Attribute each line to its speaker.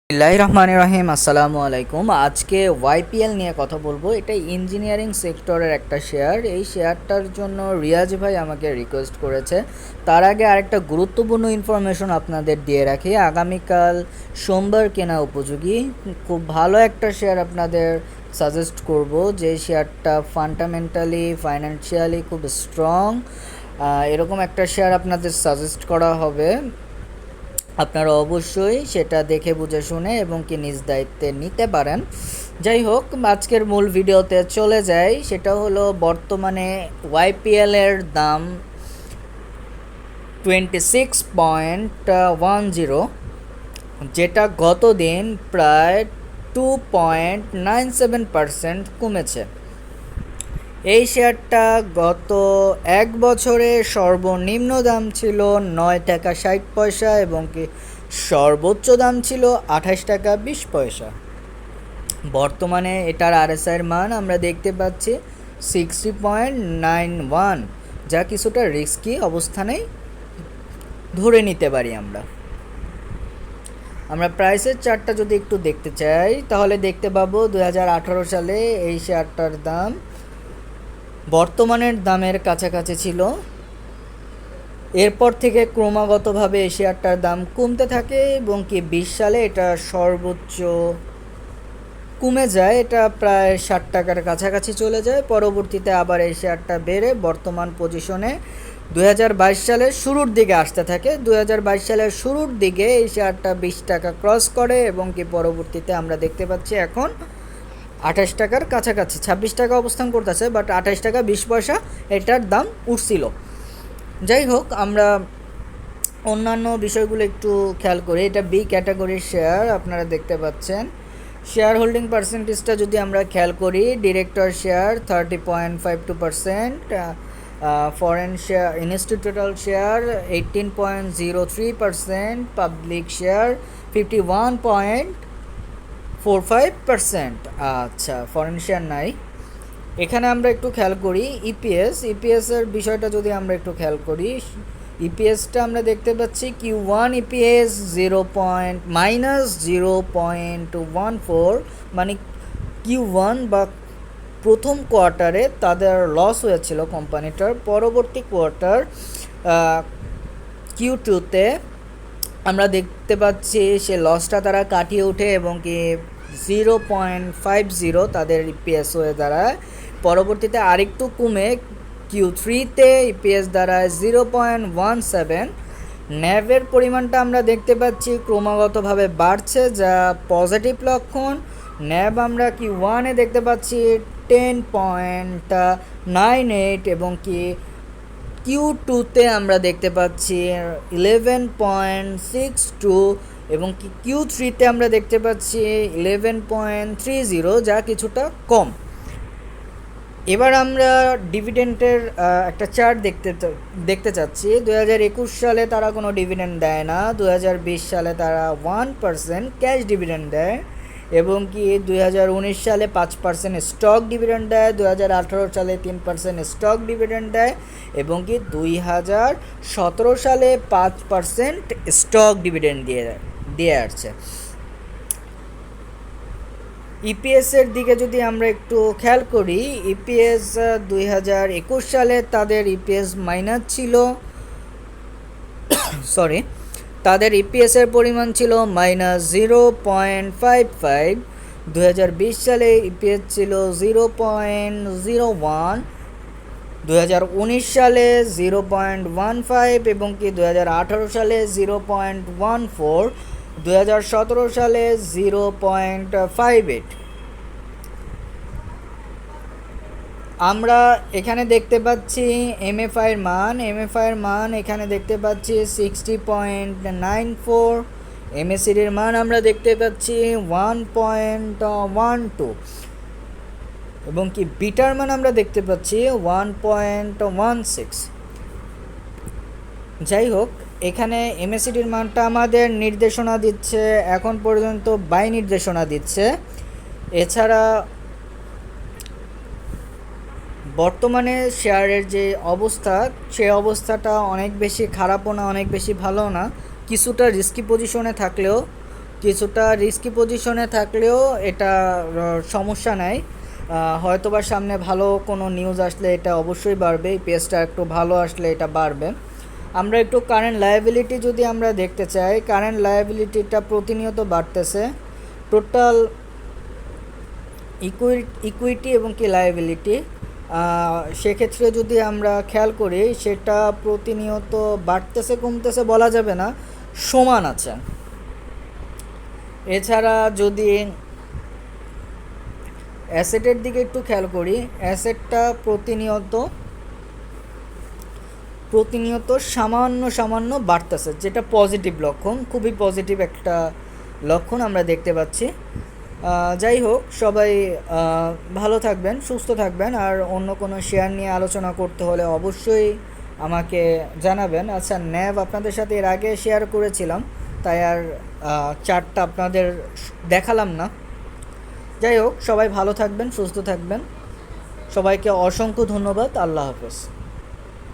Speaker 1: বিসমিল্লাহির রহমানির রহিম। আসসালামু আলাইকুম। আজকে ওয়াইপিএল নিয়ে কথা বলবো। এটা ইঞ্জিনিয়ারিং সেক্টরের একটা শেয়ার। এই শেয়ারটার জন্য রিয়াজ ভাই আমাকে রিকোয়েস্ট করেছে। তার আগে আরেকটা গুরুত্বপূর্ণ ইনফরমেশন আপনাদের দিয়ে রাখি। আগামীকাল সোমবার কেনা উপযোগী খুব ভালো একটা শেয়ার আপনাদের সাজেস্ট করব, যে শেয়ারটা ফান্ডামেন্টালি ফাইন্যান্সিয়ালি খুব স্ট্রং। এরকম একটা শেয়ার আপনাদের সাজেস্ট করা হবে। আপনারা অবশ্যই সেটা দেখে বুঝে শুনে এবং কি নিজ দায়িত্বে নিতে পারেন। যাই হোক, আজকের মূল ভিডিওতে চলে যাই। সেটা হলো বর্তমানে ওয়াইপিএলের দাম 26.10, যেটা গত দিন প্রায় 2.97% কমেছে। এই শেয়ারটা গত এক বছরে সর্বনিম্ন দাম ছিল 9 টাকা 60 পয়সা এবং কি সর্বোচ্চ দাম ছিল 28 টাকা 20 পয়সা। বর্তমানে এটার আরএসআইয়ের মান আমরা দেখতে পাচ্ছি 60.91, যা কিছুটা রিস্কি অবস্থানেই ধরে নিতে পারি। আমরা প্রাইসের চার্টটা যদি একটু দেখতে চাই তাহলে দেখতে পাবো 2018 সালে এই শেয়ারটার দাম বর্তমানের দামের কাছাকাছি ছিল। এরপর থেকে ক্রমাগতভাবে এই শেয়ারটার দাম কমতে থাকে এবং কি 20 সালে এটা সর্বোচ্চ কমে যায়, এটা প্রায় 60 টাকার কাছাকাছি চলে যায়। পরবর্তীতে আবার এই শেয়ারটা বেড়ে বর্তমান পজিশনে 2022 সালের শুরুর দিকে আসতে থাকে। 2022 সালের শুরুর দিকে এই শেয়ারটা 20 টাকা ক্রস করে এবং কি পরবর্তীতে আমরা দেখতে পাচ্ছি এখন 28 টাকার কাছাকাছি, 26 টাকা অবস্থান করতেছে, বাট 28 টাকা 20 পয়সা এটার দাম উঠছিল। যাই হোক, আমরা অন্যান্য বিষয়গুলো একটু খেয়াল করি। এটা বি ক্যাটাগরির শেয়ার, আপনারা দেখতে পাচ্ছেন। শেয়ার হোল্ডিং পার্সেন্টেজটা যদি আমরা খেয়াল করি, director share 30.52%, foreign share institutional share 18.03%, public share 51.45%। আচ্ছা, ফরেন শেয়ার নাই। এখানে আমরা একটু খেয়াল করি ইপিএসের বিষয়টা যদি আমরা একটু খেয়াল করি, ইপিএসটা আমরা দেখতে পাচ্ছি Q1 ইপিএস -0.14, মানে Q1 বা প্রথম কোয়ার্টারে তাদের লস হয়েছিল কোম্পানিটার। পরবর্তী কোয়ার্টার Q2-তে আমরা দেখতে পাচ্ছি সে লসটা তারা কাটিয়ে ওঠে এবং কি 0.50 তাদের ইপিএস হয়ে দাঁড়ায়। পরবর্তীতে আরেকটু কমে Q3-তে ইপিএস দাঁড়ায় 0.17। ন্যাভের পরিমাণটা আমরা দেখতে পাচ্ছি ক্রমাগতভাবে বাড়ছে, যা পজিটিভ লক্ষণ। ন্যাভ আমরা Q1-এ দেখতে পাচ্ছি 10.98 এবং কি Q2-তে আমরা দেখতে পাচ্ছি 11.62 এবং কি Q3-তে আমরা দেখতে পাচ্ছি 11.30, যা কিছুটা কম। এবার আমরা ডিভিডেন্টের একটা চার্ট দেখতে চাচ্ছি। 2021 সালে তারা কোনো ডিভিডেন্ড দেয় না। 2020 সালে তারা 1% ক্যাশ ডিভিডেন্ড দেয় এবং কি 2019 সালে 5% স্টক ডিভিডেন্ড দেয়, 2018 সালে 3% স্টক ডিভিডেন্ড দেয় এবং কি 2017 সালে 5% স্টক ডিভিডেন্ড দিয়ে আসছে। ইপিএসের দিকে যদি আমরা একটু খেয়াল করি, ইপিএস 2021 সালে তাদের ইপিএস মাইনাস ছিল, তাদের ইপিএসের পরিমাণ ছিল -0.55। 2020 সালে ইপিএস ছিল 0.01, 2019 সালে 0.15 এবং কি 2018 সালে 0.14, 2017 সালে 0.58। আমরা এখানে দেখতে পাচ্ছি এমএফআইয়ের মান এখানে দেখতে পাচ্ছি 60.94, এমএসিডির মান আমরা দেখতে পাচ্ছি 1.12 এবং কি বিটার মান আমরা দেখতে পাচ্ছি 1.16। যাই হোক, এখানে এমএসিডির মানটা আমাদের নির্দেশনা দিচ্ছে, এখন পর্যন্ত বাই নির্দেশনা দিচ্ছে। এছাড়া বর্তমানে শেয়ারের যে অবস্থা, সে অবস্থাটা অনেক বেশি খারাপও না, অনেক বেশি ভালো না, কিছুটা রিস্কি পজিশনে থাকলেও কিছুটা রিস্কি পজিশনে থাকলেও এটা সমস্যা নাই। হয়তোবা সামনে ভালো কোনো নিউজ আসলে এটা অবশ্যই বাড়বে, এই পেজটা একটু ভালো আসলে এটা বাড়বে। আমরা একটু কারেন্ট লায়াবিলিটি যদি আমরা দেখতে চাই, কারেন্ট লায়াবিলিটিটা প্রতিনিয়ত বাড়তেছে। টোটাল ইকুইটি এবং কি লায়াবিলিটি, সেক্ষেত্রে যদি আমরা খেয়াল করি সেটা প্রতিনিয়ত বাড়তেছে কমতেছে বলা যাবে না, সমান আছে। এছাড়া যদি অ্যাসেটের দিকে একটু খেয়াল করি, অ্যাসেটটা প্রতিনিয়ত সামান্য সামান্য বাড়তেছে, যেটা পজিটিভ লক্ষণ, খুবই পজিটিভ একটা লক্ষণ আমরা দেখতে পাচ্ছি। যাই হোক, সবাই ভালো থাকবেন, সুস্থ থাকবেন। আর অন্য কোনো শেয়ার নিয়ে আলোচনা করতে হলে অবশ্যই আমাকে জানাবেন। আচ্ছা, ন্যাব আপনাদের সাথে এর আগে শেয়ার করেছিলাম, তাই আর চার্টটা আপনাদের দেখালাম না। যাই হোক, সবাই ভালো থাকবেন, সুস্থ থাকবেন। সবাইকে অসংখ্য ধন্যবাদ। আল্লাহ হাফেজ।